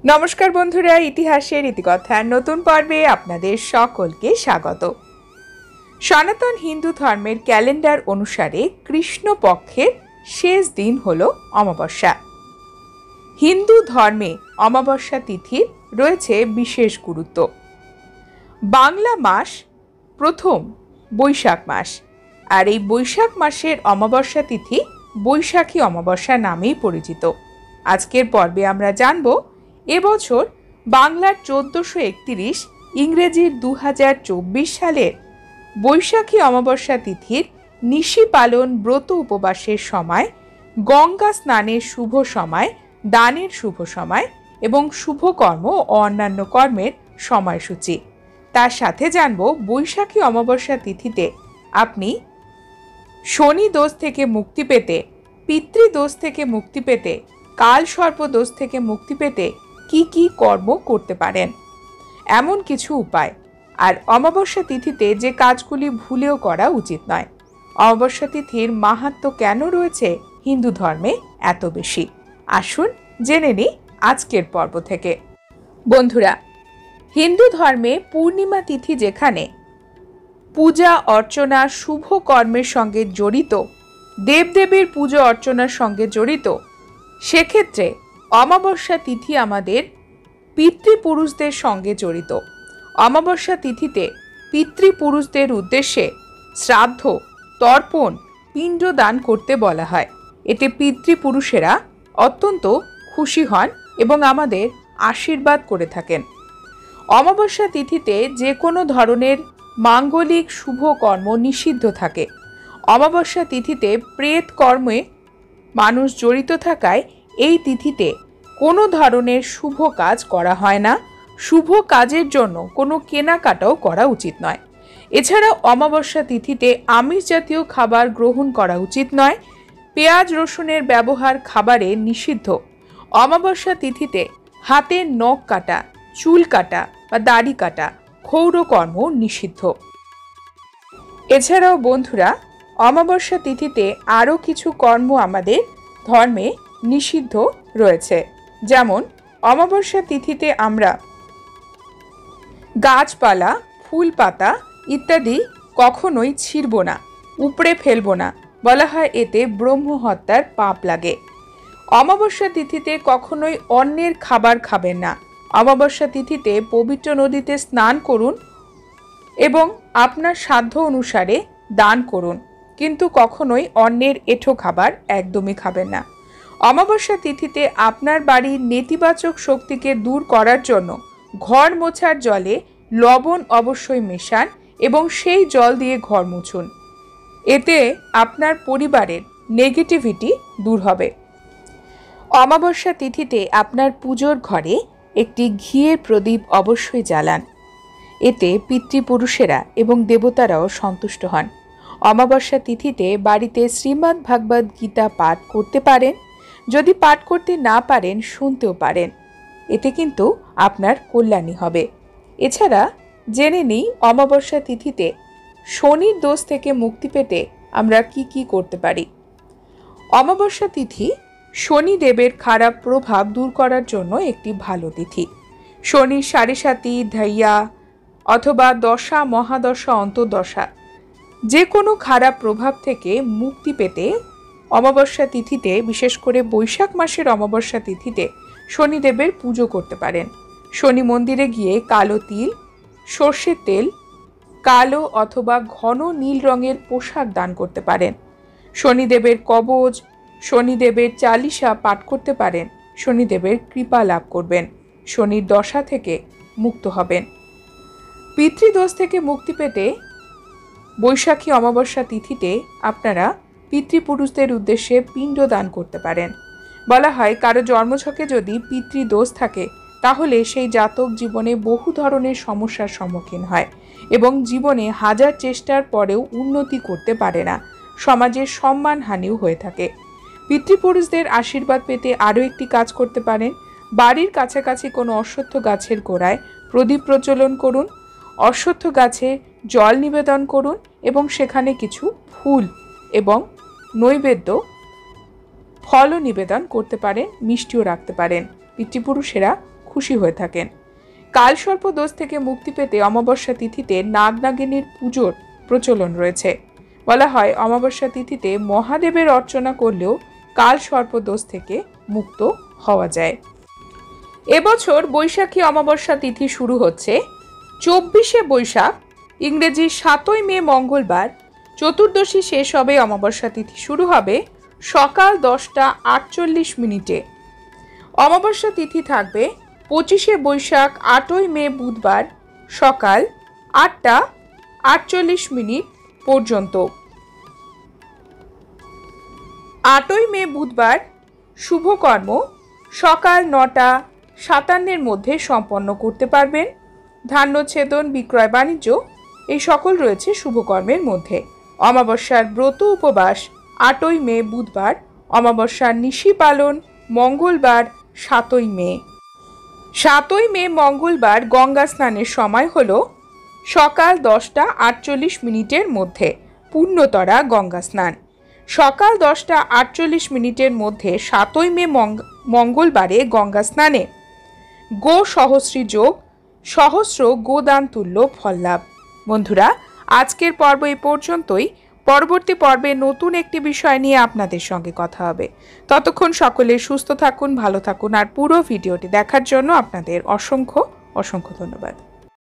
নমস্কার বন্ধুরা, ইতিহাসের ইতিকথার নতুন পর্বে আপনাদের সকলকে স্বাগত। সনাতন হিন্দু ধর্মের ক্যালেন্ডার অনুসারে কৃষ্ণপক্ষের শেষ দিন হল অমাবস্যা। হিন্দু ধর্মে অমাবস্যা তিথির রয়েছে বিশেষ গুরুত্ব। বাংলা মাস প্রথম বৈশাখ মাস, আর এই বৈশাখ মাসের অমাবস্যা তিথি বৈশাখী অমাবস্যা নামেই পরিচিত। আজকের পর্বে আমরা জানব এবছর বাংলার 1431, ইংরেজির 2024 সালের বৈশাখী অমাবস্যা তিথির নিশি পালন, ব্রত উপবাসের সময়, গঙ্গা স্নানের শুভ সময়, দানের শুভ সময় এবং শুভকর্ম ও অন্যান্য কর্মের সময়সূচি। তার সাথে জানব বৈশাখী অমাবস্যা তিথিতে আপনি শনি দোষ থেকে মুক্তি পেতে, পিতৃদোষ থেকে মুক্তি পেতে, কাল সর্প দোষ থেকে মুক্তি পেতে কি কি কর্ম করতে পারেন, এমন কিছু উপায়। আর অমাবস্যা তিথিতে যে কাজগুলি ভুলেও করা উচিত নয়। অমাবস্যা তিথির মাহাত্ম্য কেন রয়েছে হিন্দু ধর্মে এত বেশি, আসুন জেনে নিই আজকের পর্ব থেকে। বন্ধুরা, হিন্দু ধর্মে পূর্ণিমা তিথি যেখানে পূজা অর্চনা শুভ কর্মের সঙ্গে জড়িত, দেবদেবীর পুজো অর্চনার সঙ্গে জড়িত, সেক্ষেত্রে অমাবস্যা তিথি আমাদের পিতৃপুরুষদের সঙ্গে জড়িত। অমাবস্যা তিথিতে পিতৃপুরুষদের উদ্দেশ্যে শ্রাদ্ধ, তর্পণ, পিণ্ডদান করতে বলা হয়। এতে পিতৃপুরুষেরা অত্যন্ত খুশি হন এবং আমাদের আশীর্বাদ করে থাকেন। অমাবস্যা তিথিতে যে কোনো ধরনের মাঙ্গলিক শুভ কর্ম নিষিদ্ধ থাকে। অমাবস্যা তিথিতে প্রেত কর্মে মানুষ জড়িত থাকায় এই তিথিতে কোনো ধরনের শুভ কাজ করা হয় না। শুভ কাজের জন্য কোনো কেনাকাটাও করা উচিত নয়। এছাড়াও অমাবস্যা তিথিতে আমিষ জাতীয় খাবার গ্রহণ করা উচিত নয়। পেঁয়াজ রসুনের ব্যবহার খাবারে নিষিদ্ধ। অমাবস্যা তিথিতে হাতের নখ কাটা, চুল কাটা বা দাড়ি কাটা, ক্ষৌরকর্ম নিষিদ্ধ। এছাড়াও বন্ধুরা, অমাবস্যা তিথিতে আরও কিছু কর্ম আমাদের ধর্মে নিষিদ্ধ রয়েছে। যেমন অমাবস্যা তিথিতে আমরা গাছপালা, ফুল পাতা ইত্যাদি কখনোই ছিঁড়ব না, উপড়ে ফেলব না। বলা হয় এতে ব্রহ্ম হত্যার পাপ লাগে। অমাবস্যা তিথিতে কখনোই অন্যের খাবার খাবেন না। অমাবস্যা তিথিতে পবিত্র নদীতে স্নান করুন এবং আপনার সাধ্য অনুসারে দান করুন, কিন্তু কখনোই অন্যের এঁঠো খাবার একদমই খাবেন না। অমাবস্যা তিথিতে আপনার বাড়ির নেতিবাচক শক্তিকে দূর করার জন্য ঘর মোছার জলে লবণ অবশ্যই মেশান এবং সেই জল দিয়ে ঘর মুছুন। এতে আপনার পরিবারের নেগেটিভিটি দূর হবে। অমাবস্যা তিথিতে আপনার পুজোর ঘরে একটি ঘিয়ের প্রদীপ অবশ্যই জ্বালান। এতে পিতৃপুরুষেরা এবং দেবতারাও সন্তুষ্ট হন। অমাবস্যা তিথিতে বাড়িতে শ্রীমদ্ ভাগবত গীতা পাঠ করতে পারেন। যদি পাঠ করতে না পারেন, শুনতেও পারেন। এতে কিন্তু আপনার কল্যাণই হবে। এছাড়া জেনে নিই অমাবস্যা তিথিতে শনির দোষ থেকে মুক্তি পেতে আমরা কি কি করতে পারি। অমাবস্যা তিথি শনিদেবের খারাপ প্রভাব দূর করার জন্য একটি ভালো তিথি। শনির সাড়ে সাতি, ধাইয়া অথবা দশা, মহাদশা, অন্তর্দশা যে কোনো খারাপ প্রভাব থেকে মুক্তি পেতে অমাবস্যা তিথিতে, বিশেষ করে বৈশাখ মাসের অমাবস্যা তিথিতে শনিদেবের পুজো করতে পারেন। শনি মন্দিরে গিয়ে কালো তিল, সর্ষের তেল, কালো অথবা ঘন নীল রঙের পোশাক দান করতে পারেন। শনিদেবের কবচ, শনিদেবের চালিসা পাঠ করতে পারেন। শনিদেবের কৃপা লাভ করবেন, শনির দশা থেকে মুক্ত হবেন। পিতৃদোষ থেকে মুক্তি পেতে বৈশাখী অমাবস্যা তিথিতে আপনারা পিতৃপুরুষদের উদ্দেশ্যে পিণ্ড দান করতে পারেন। বলা হয় কারো জন্মছকে যদি পিতৃদোষ থাকে তাহলে সেই জাতক জীবনে বহু ধরনের সমস্যার সম্মুখীন হয় এবং জীবনে হাজার চেষ্টার পরেও উন্নতি করতে পারে না। সমাজের সম্মানহানিও হয়ে থাকে। পিতৃপুরুষদের আশীর্বাদ পেতে আরও একটি কাজ করতে পারেন। বাড়ির কাছাকাছি কোনো অশ্বত্থ গাছের গোড়ায় প্রদীপ প্রজ্বলন করুন, অশ্বত্থ গাছে জল নিবেদন করুন এবং সেখানে কিছু ফুল এবং নৈবেদ্য ফলও নিবেদন করতে পারেন, মিষ্টিও রাখতে পারেন। পিতৃপুরুষেরা খুশি হয়ে থাকেন। কালসর্প দোষ থেকে মুক্তি পেতে অমাবস্যা তিথিতে নাগনাগিনীর পুজোর প্রচলন রয়েছে। বলা হয় অমাবস্যা তিথিতে মহাদেবের অর্চনা করলেও কালসর্প দোষ থেকে মুক্ত হওয়া যায়। এবছর বৈশাখী অমাবস্যা তিথি শুরু হচ্ছে 24শে বৈশাখ, ইংরেজি 7ই মে মঙ্গলবার। চতুর্দশী শেষ হবে, অমাবস্যা তিথি শুরু হবে সকাল 10:48। অমাবস্যা তিথি থাকবে 25শে বৈশাখ 8ই মে বুধবার সকাল 8:48 পর্যন্ত। 8ই মে বুধবার শুভকর্ম সকাল 9:57 মধ্যে সম্পন্ন করতে পারবেন। ধান্যচ্ছেদন, বিক্রয়, বাণিজ্য এই সকল রয়েছে শুভকর্মের মধ্যে। অমাবস্যার ব্রত উপবাস 8ই মে বুধবার। অমাবস্যার নিশি পালন মঙ্গলবার 7ই মে। 7ই মে মঙ্গলবার গঙ্গা স্নানের সময় হল সকাল 10:48 মধ্যে। পূর্ণতরা গঙ্গা স্নান সকাল 10:48 মধ্যে 7ই মে মঙ্গলবারে গঙ্গা স্নানে গো সহস্রী যোগ, সহস্র গোদান তুল্য ফল লাভ। বন্ধুরা, আজকের পর্ব এই পর্যন্তই। পরবর্তী পর্বে নতুন একটি বিষয় নিয়ে আপনাদের সঙ্গে কথা হবে। ততক্ষণ সকলে সুস্থ থাকুন, ভালো থাকুন, আর পুরো ভিডিওটি দেখার জন্য আপনাদের অসংখ্য অসংখ্য ধন্যবাদ।